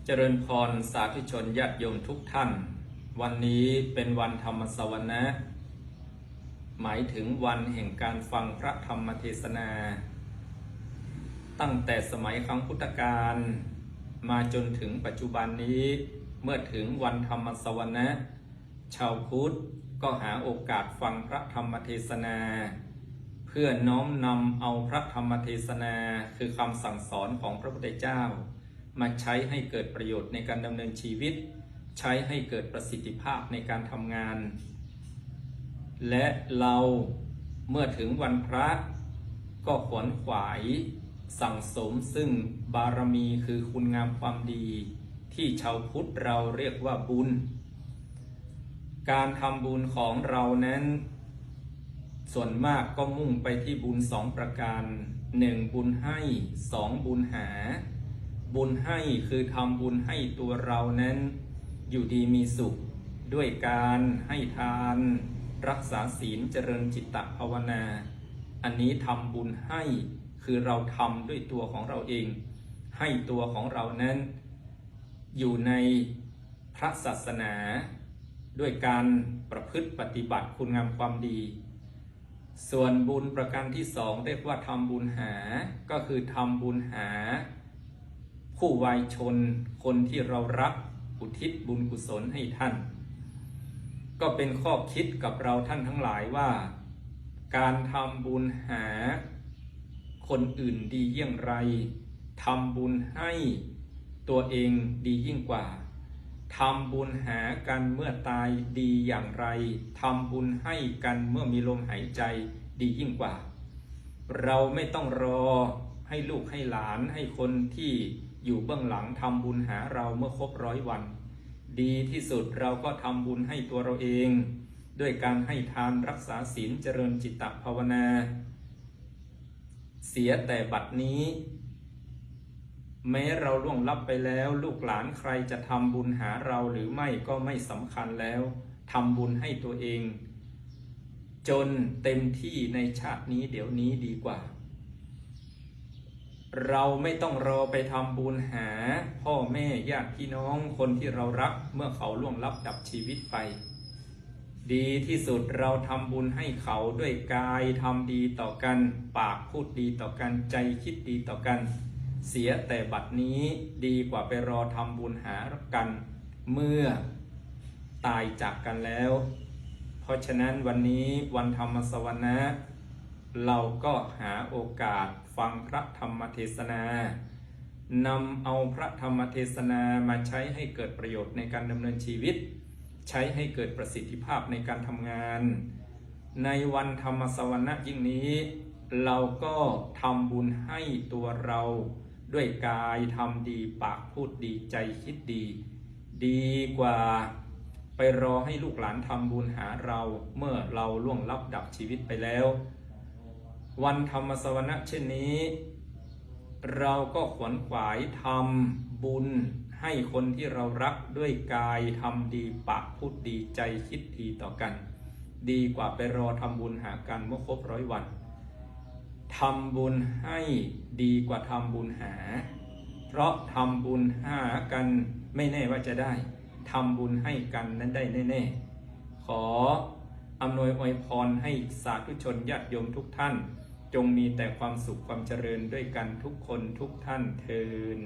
เจริญพรสาธุชนญาติโยมทุกท่านวันนี้เป็นวันธรรมสวนะหมายถึงวันแห่งการฟังพระธรรมเทศนาตั้งแต่สมัยครั้งพุทธกาลมาจนถึงปัจจุบันนี้เมื่อถึงวันธรรมสวนะชาวพุทธก็หาโอกาสฟังพระธรรมเทศนาเพื่อน้อมนำเอาพระธรรมเทศนาคือคำสั่งสอนของพระพุทธเจ้ามาใช้ให้เกิดประโยชน์ในการดำเนินชีวิตใช้ให้เกิดประสิทธิภาพในการทำงานและเราเมื่อถึงวันพระก็ขวนขวายสั่งสมซึ่งบารมีคือคุณงามความดีที่ชาวพุทธเราเรียกว่าบุญการทำบุญของเรานั้นส่วนมากก็มุ่งไปที่บุญ2ประการ1บุญให้2บุญหาบุญให้คือทำบุญให้ตัวเรานั้นอยู่ดีมีสุขด้วยการให้ทานรักษาศีลเจริญจิตตภาวนาอันนี้ทำบุญให้คือเราทำด้วยตัวของเราเองให้ตัวของเรานั้นอยู่ในพระศาสนาด้วยการประพฤติปฏิบัติคุณงามความดีส่วนบุญประการที่2เรียกว่าทำบุญหาก็คือทำบุญหาผู้วายชนคนที่เรารักอุทิศบุญกุศลให้ท่านก็เป็นข้อคิดกับเราท่านทั้งหลายว่าการทำบุญหาคนอื่นดียิ่งไรทำบุญให้ตัวเองดียิ่งกว่าทำบุญหากันเมื่อตายดีอย่างไรทำบุญให้กันเมื่อมีลมหายใจดียิ่งกว่าเราไม่ต้องรอให้ลูกให้หลานให้คนที่อยู่เบื้องหลังทำบุญหาเราเมื่อครบ100 วันดีที่สุดเราก็ทำบุญให้ตัวเราเองด้วยการให้ทานรักษาศีลเจริญจิตตภาวนาเสียแต่บัดนี้แม้เราล่วงลับไปแล้วลูกหลานใครจะทำบุญหาเราหรือไม่ก็ไม่สำคัญแล้วทำบุญให้ตัวเองจนเต็มที่ในชาตินี้เดี๋ยวนี้ดีกว่าเราไม่ต้องรอไปทำบุญหาพ่อแม่ญาติพี่น้องคนที่เรารักเมื่อเขาล่วงลับดับชีวิตไปดีที่สุดเราทำบุญให้เขาด้วยกายทำดีต่อกันปากพูดดีต่อกันใจคิดดีต่อกันเสียแต่บัดนี้ดีกว่าไปรอทำบุญหากันเมื่อตายจากกันแล้วเพราะฉะนั้นวันนี้วันธรรมสวนะเราก็หาโอกาสฟังพระธรรมเทศนานำเอาพระธรรมเทศนามาใช้ให้เกิดประโยชน์ในการดำเนินชีวิตใช้ให้เกิดประสิทธิภาพในการทำงานในวันธรรมสวนะยิ่งนี้เราก็ทำบุญให้ตัวเราด้วยกายทำดีปากพูดดีใจคิดดีดีกว่าไปรอให้ลูกหลานทำบุญหาเราเมื่อเราล่วงลับดับชีวิตไปแล้ววันธรรมสวนะเช่นนี้เราก็ขวนขวายทำบุญให้คนที่เรารักด้วยกายทำดีปากพูดดีใจคิดดีต่อกันดีกว่าไปรอทำบุญหากันเมื่อครบ100 วันทำบุญให้ดีกว่าทำบุญหาเพราะทำบุญหากันไม่แน่ว่าจะได้ทำบุญให้กันนั้นได้แน่ๆขออำนวยอวยพรให้สาธุชนญาติโยมทุกท่านจงมีแต่ความสุขความเจริญด้วยกันทุกคนทุกท่านเทอญ